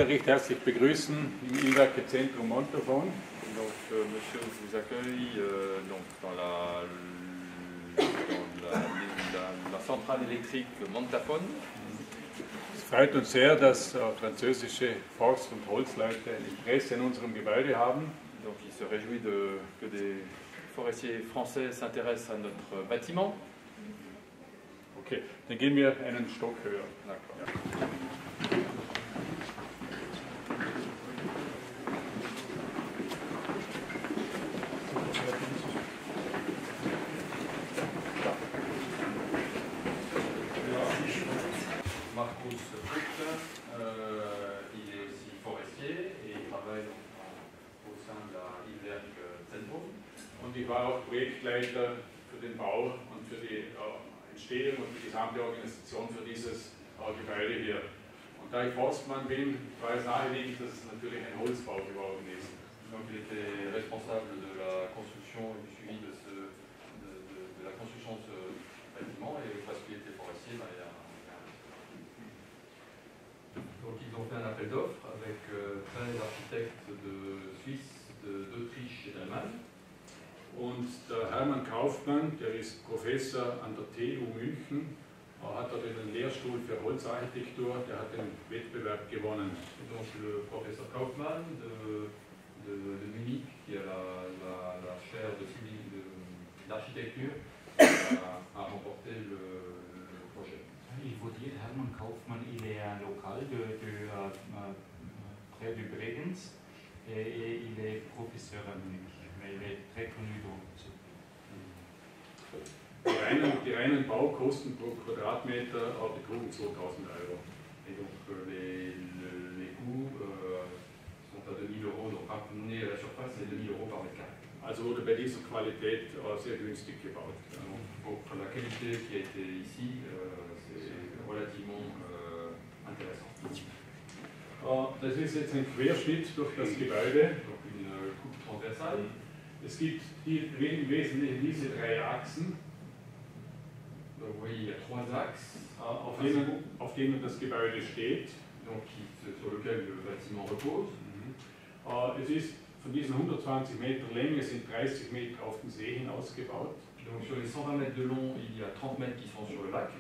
hier recht herzlich begrüßen im Ilwerke Zentrum Montafon. Donc, monsieur vous accueille dans la centrale électrique Montafon. Es freut uns sehr, dass französische Forst- und Holzleute ein Interesse an unserem Gebäude haben. Donc, il se réjouit que des forestiers français s'intéressent à notre bâtiment. Okay, dann gehen wir einen Stock höher. D'accord. Marcus Bucht, il est aussi forestier et il travaille au sein de la Ilwerke Zentrum. Und ich war auch Projektleiter für den Bau und für die Entstehung und die gesamte Organisation für dieses Gebäude hier. Und da ich Forstmann bin, war es naheliegend, dass es natürlich ein Holzbau geworden ist. Donc il était responsable de la construction et du suivi de la construction de ce bâtiment et parce qu'il était forestier, Donc ils ont fait un appel d'offres avec 13 architectes de Suisse, d'Autriche et d'Allemagne. Und der Hermann Kaufmann, der ist Professor an der TU München, hat dort einen Lehrstuhl für Holzarchitektur, der hat den Wettbewerb gewonnen. Donc le professeur Kaufmann de Munich, qui a la chaire d'architecture, a remporté le projet. Il faut dire, Hermann Kaufmann, il est un local près de Bregenz et il est professeur à Munich, mais il est très connu dans ce pays. Die reinen Baukosten pro Quadratmeter betrugen 2000 €. Et donc les coûts sont à 2000 €, donc ramenés à la surface, c'est 2000 € par mètre carré. Also wurde bei dieser Qualität sehr günstig gebaut. Pour la qualité qui a été ici, c'est relativement intéressant. Das ist jetzt ein Querschnitt durch das Gebäude. Donc une coupe transversale. Es gibt im Wesentlichen diese drei Achsen, Donc vous voyez, il y a trois axes auf denen das Gebäude steht. Donc, sur lequel le bâtiment repose. Es ist von diesen 120 Meter Länge sind 30 Meter auf den See hinaus gebaut. Donc sur les 120 mètres de long, il y a 30 mètres qui sont sur le lac.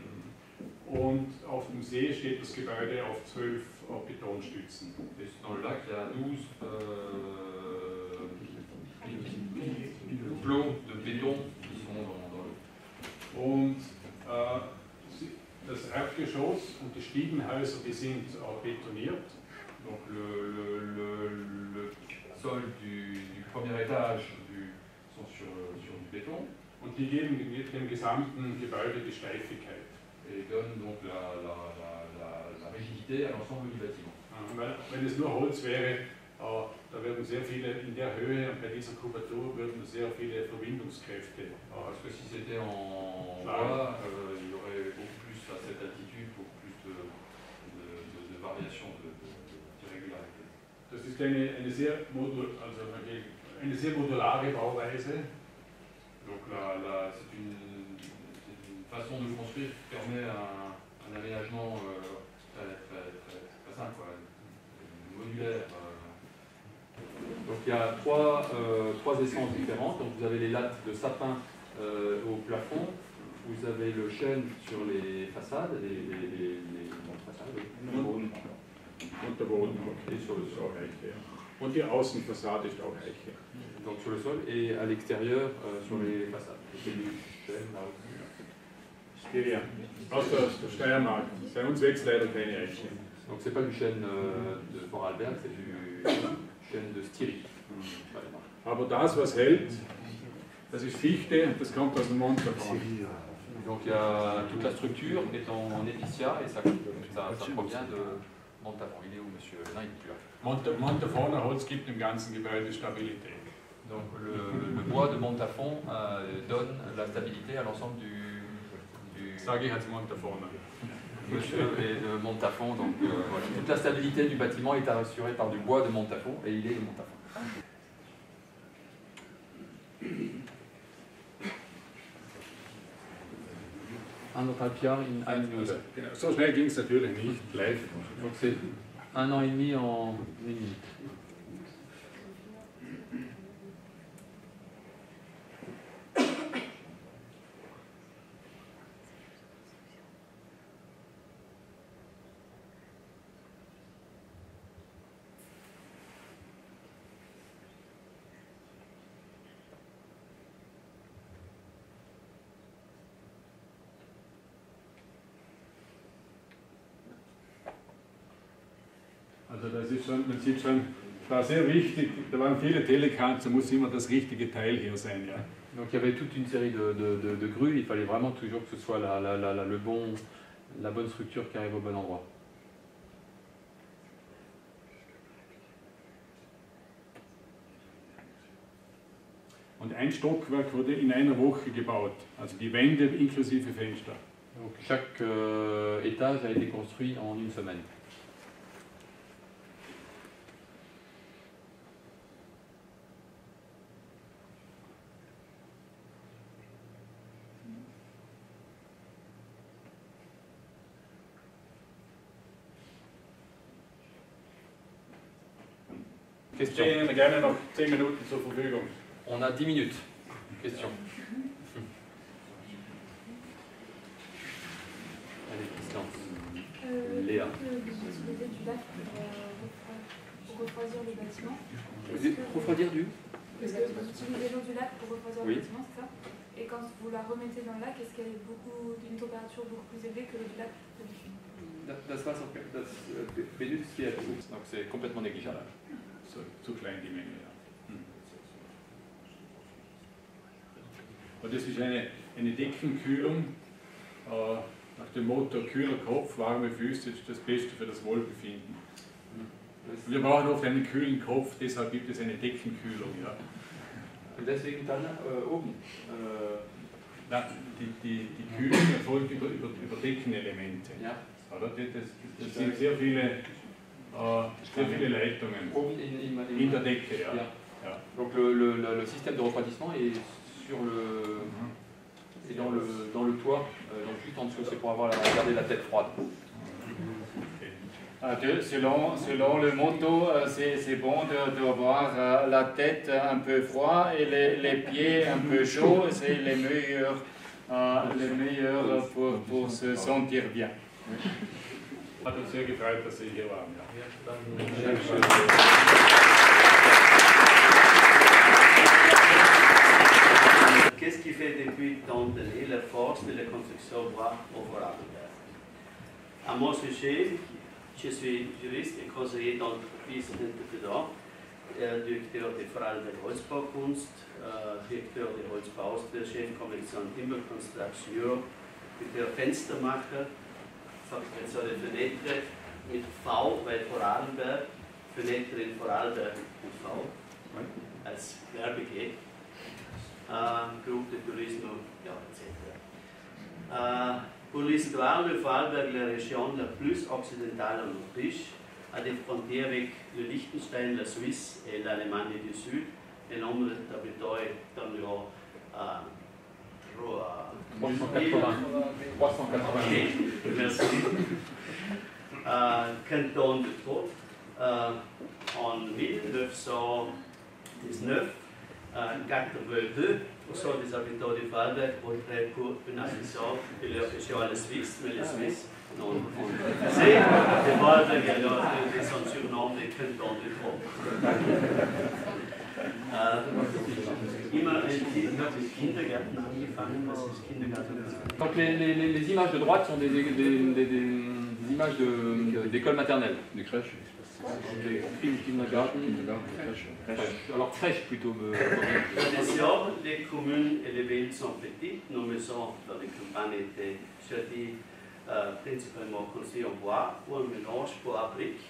Und auf dem See steht das Gebäude auf 12 Betonstützen. Et dans le lac, il y a 12 plots de béton qui sont dans l'eau. Und das Erdgeschoss und die Stiegenhäuser, die sind betoniert. Donc le sol du premier étage sont sur du béton. Und die geben dem gesamten Gebäude die Steifigkeit. Et donnent donc la rigidité à l'ensemble du bâtiment. Wenn es nur Holz wäre, da würden sehr viele in der Höhe und bei dieser Kubatur würden sehr viele Verwindungskräfte. Parce que si c'était en bois, il y aurait beaucoup plus à cette altitude, beaucoup plus de variations, d'irrégularités. Das ist eine sehr modulare Bauweise. Donc c'est une façon de construire qui permet un aménagement très simple, modulaire. Donc il y a trois essences différentes. Donc vous avez les lattes de sapin au plafond, vous avez le chêne sur les façades, les façades, Und der Boden et sur le sol. Und die Außenfassade ist auch Eiche. Donc sur le sol et à l'extérieur sur les façades. Et du chêne là aussi. Styria. Aus der Steiermark. Bei uns wächst leider keine Eiche. Donc c'est pas du chêne de Vorarlberg, c'est du chêne de Styrie. Aber das, was hält, das ist Fichte und das kommt aus dem Montafon. Donc il y a toute la structure est en épiccia et ça provient de Montafon. Il est où, monsieur? Non, il est plus là. Montafoner Holz gibt dem ganzen Gebäude Stabilität. Donc le bois de Montafon donne la stabilité à l'ensemble du Sage ich als Montafoner. Monsieur est de Montafon, donc voilà. Toute la stabilité du bâtiment est assurée par du bois de Montafon et il est de Montafon. Anderthalb Jahre in einer Minute. Genau, so schnell ging es natürlich nicht live. Donc c'est 1 an et demi en 1 minute. Also das ist schon, man sieht schon, war sehr wichtig, da waren viele Telekants, da muss immer das richtige Teil hier sein. Ja. Donc il y avait toute une série de grues, il fallait vraiment toujours que ce soit la bonne structure qui arrive au bon endroit. Und ein Stockwerk wurde in einer Woche gebaut, also die Wände inklusive Fenster. Donc chaque étage a été construit en 1 semaine. Ich stehe Ihnen gerne noch 10 Minuten zur Verfügung. On a 10 minutes. Question. Allez, silence. Léa. D'utiliser du lac pour refroidir le bâtiment. Refroidir du Parce que vous utilisez l'eau du lac pour refroidir Oui. le bâtiment, c'est ça? Et quand vous la remettez dans le lac, est-ce qu'elle est d'une température beaucoup plus élevée que l'eau du lac d'habitude? Das benutzt ihr. Donc c'est complètement négligeable. So, zu klein die Menge, ja. Und das ist eine Deckenkühlung nach dem Motto kühler Kopf, warme Füße ist das Beste für das Wohlbefinden. Wir brauchen oft einen kühlen Kopf, deshalb gibt es eine Deckenkühlung. Ja. Und deswegen dann oben. Die Kühlung erfolgt über Deckenelemente. Ja. Oder? Das sind sehr viele Leitungen in der Decke. Ja. Ja. Ja. Donc le système de refroidissement est sur et dans le toit, donc juste en dessous, c'est pour garder la tête froide. Selon le motto, c'est bon d'avoir la tête un peu froide et les pieds un peu chauds, c'est les meilleurs pour se sentir bien. Hat uns sehr gefreut, dass Sie hier waren. Ja. Qu'est-ce qui fait depuis tant d'années la force de la construction bois au Vorarlberg? À mon sujet, je suis juriste et conseiller d'entreprise entrepreneur, directeur de Vorarlberg Holzbaukunst, directeur de Holzbau Austria, Chef Kommission Timber Construction, der Fenstermacher, Fabrikation de Fenêtre mit V, weil Vorarlberg, Fenêtre in Vorarlberg mit V, als Verbe geht. Groupe de tourisme, etc. Pour l'histoire de Vorarlberg, la région la plus occidentale en Autriche, à des frontières avec le Liechtenstein, la Suisse et l'Allemagne du Sud. Le nombre d'habitants est environ 380. Merci. Canton de Trot, en 1919, 82% des habitants de Vorarlberg voteraient pour une adhésion de leur région à la Suisse, mais les Suisses non. C'est de Vorarlberg alors de son surnom de Canton de Trot. Immer ein Kindergarten angefangen, was ist Kindergarten? Donc les images de droite sont des images d'école maternelle. Des crèches. Alors crèche plutôt. Bien sûr, les communes et les villes sont petites. Nos maisons dans les campagnes étaient choisies principalement construites en bois ou un mélange bois briques.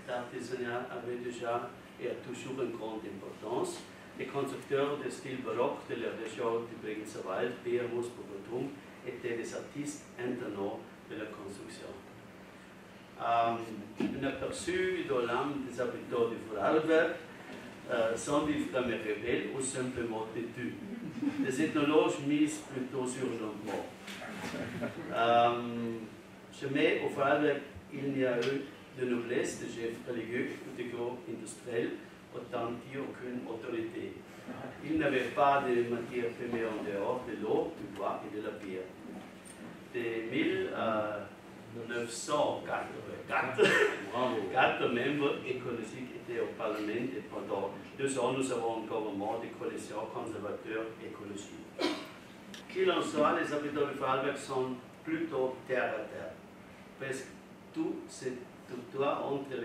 L'artisanat avait déjà et a toujours une grande importance. Les constructeurs de style baroque de la région du Bregenzer Wald, Beermus, Bobertum, étaient des artistes internats de la construction. Un aperçu de l'âme des habitants de Vorarlberg, sans vivre comme rebelles ou simplement têtus. Les ethnologues misent plutôt sur le mot. Jamais au Vorarlberg il n'y a eu de noblesse, de chefs religieux ou de gros industriels, autant qu'aucune autorité. Il n'avait pas de matière première en dehors de l'eau, du bois et de la pierre. De 1984 membres écologiques étaient au Parlement et pendant 2 ans, nous avons un gouvernement de coalition conservateur écologique. Qu'il en soit, les habitants de Vorarlberg sont plutôt terre à terre. Presque tout se tutoie entre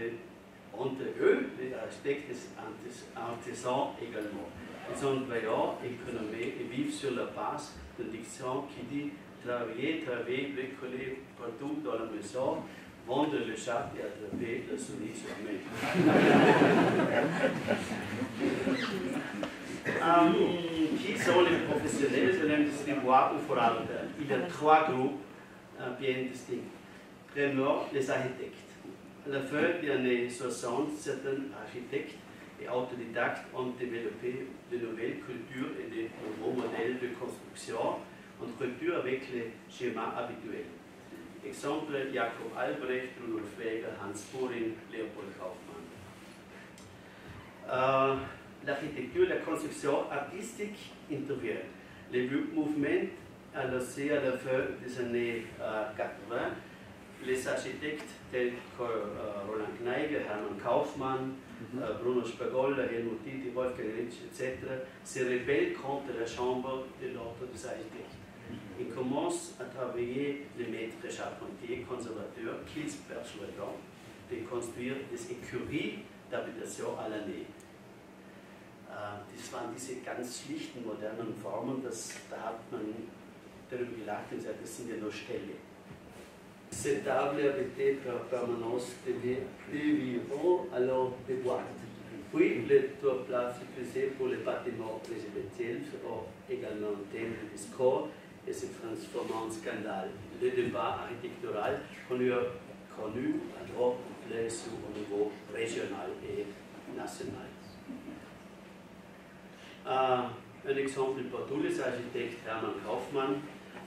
eux, les architectes et artisans également. Ils sont vaillants, économisés et vivent sur la base d'une diction qui dit travailler, bricoler partout dans la maison, vendre le chat et attraper la souris sur main. Qui sont les professionnels de l'industrie bois ou Vorarlberg? Il y a 3 groupes bien distincts. Premièrement, les architectes. À la fin des années 60, certains architectes et autodidactes ont développé de nouvelles cultures et de nouveaux modèles de construction en rupture avec les schémas habituels. Exemple, Jakob Albrecht, Rudolf Weger, Hans Burin, Leopold Kaufmann. L'architecture, la construction artistique intervient. Les mouvements lancés à la fin des années 80, les architectes tels que Roland Kneiger, Hermann Kaufmann, Bruno Spagolla, Helmut Titti, Wolfgang Ritsch, etc., se rebellent contre la chambre de l'ordre des architectes. Ils commencent à travailler les maîtres charpentiers conservateurs qu'ils persuadent de construire des écuries d'habitation à l'année. Das waren diese ganz schlichten, modernen Formen, da hat man darüber gelacht und gesagt, das sind ja nur Ställe. Cette table avait été en permanence plus vivant, alors déboîte. Puis, le toit plat se faisait pour les bâtiments résidentiels, également un thème de discours, et se transforma en scandale. Le débat architectural connu à droite place au niveau régional et national. Un exemple pour tous les architectes, Hermann Kaufmann.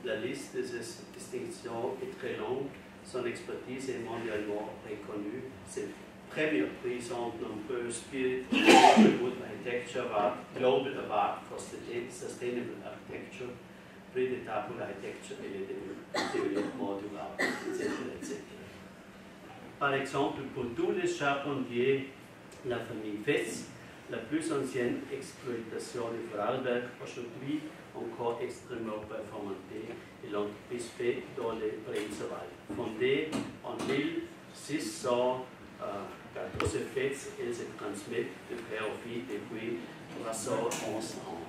La liste de ces distinctions est très longue, son expertise est mondialement reconnue. Ses premiers prix sont nombreux: Spirit, Wood Architecture Award, Global Award for Sustainable Architecture, Prix d'État pour l'architecture et le développement durable, etc., etc. Par exemple, pour tous les charpentiers, la famille Fetz, la plus ancienne exploitation de Vorarlberg, aujourd'hui encore extrêmement performantée, et l'entreprise fait dans les Brennsewald. Fondée en 1614, elle se transmet de père au fils depuis 311 ans.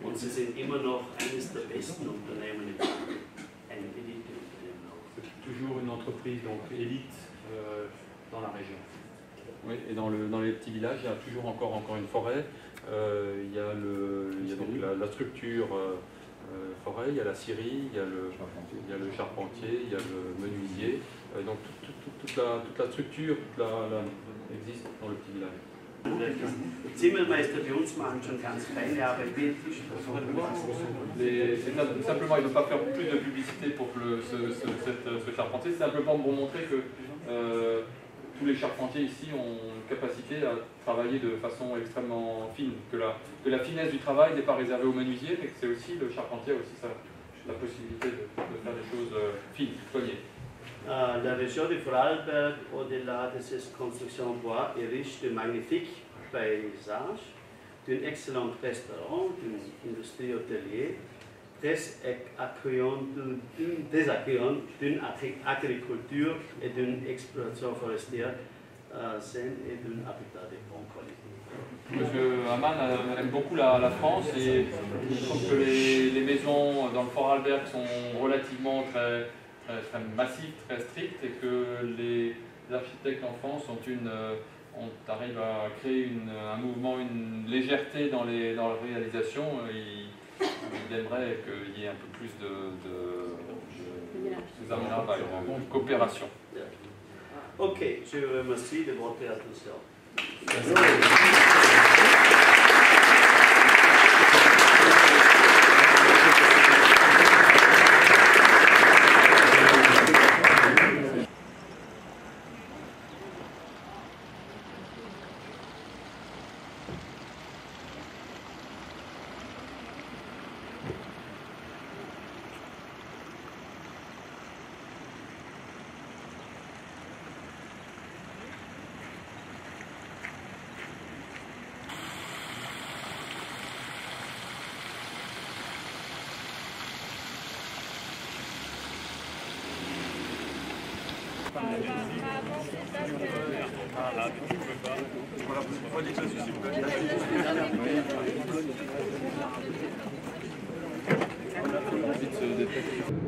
Und sie sind immer noch eines der besten Unternehmen im Land. Ein Elite-Unternehmen auch. C'est toujours une entreprise donc élite dans la région. Oui, et dans les petits villages, il y a toujours encore une forêt. Il y a donc la structure forêt, il y a la scierie, il y a le charpentier, il y a le menuisier. Donc toute la structure existe dans le petit village. Zimmermeister bei uns machen schon ganz feine Arbeit. Simplement, il ne veut pas faire plus de publicité pour ce charpentier, c'est simplement pour montrer que tous les charpentiers ici ont une capacité à travailler de façon extrêmement fine, que la finesse du travail n'est pas réservée aux menuisiers, mais que c'est aussi le charpentier a aussi la possibilité de faire des choses fines, soignées. La région de Vorarlberg, au-delà de ses constructions en bois, est riche de magnifiques paysages, d'un excellent restaurant, d'une industrie hôtelière, des accueillants, d'une agriculture et d'une exploitation forestière saine et d'un habitat de bonne qualité. Monsieur Hamann aime beaucoup la France et il trouve que les maisons dans le Vorarlberg sont relativement très massives, très strictes, et que les architectes en France arrivent à créer un mouvement, une légèreté dans la réalisation. Il aimerait qu'il y ait un peu plus de coopération. Ok, je vous remercie de votre attention. Ensuite, se détecte.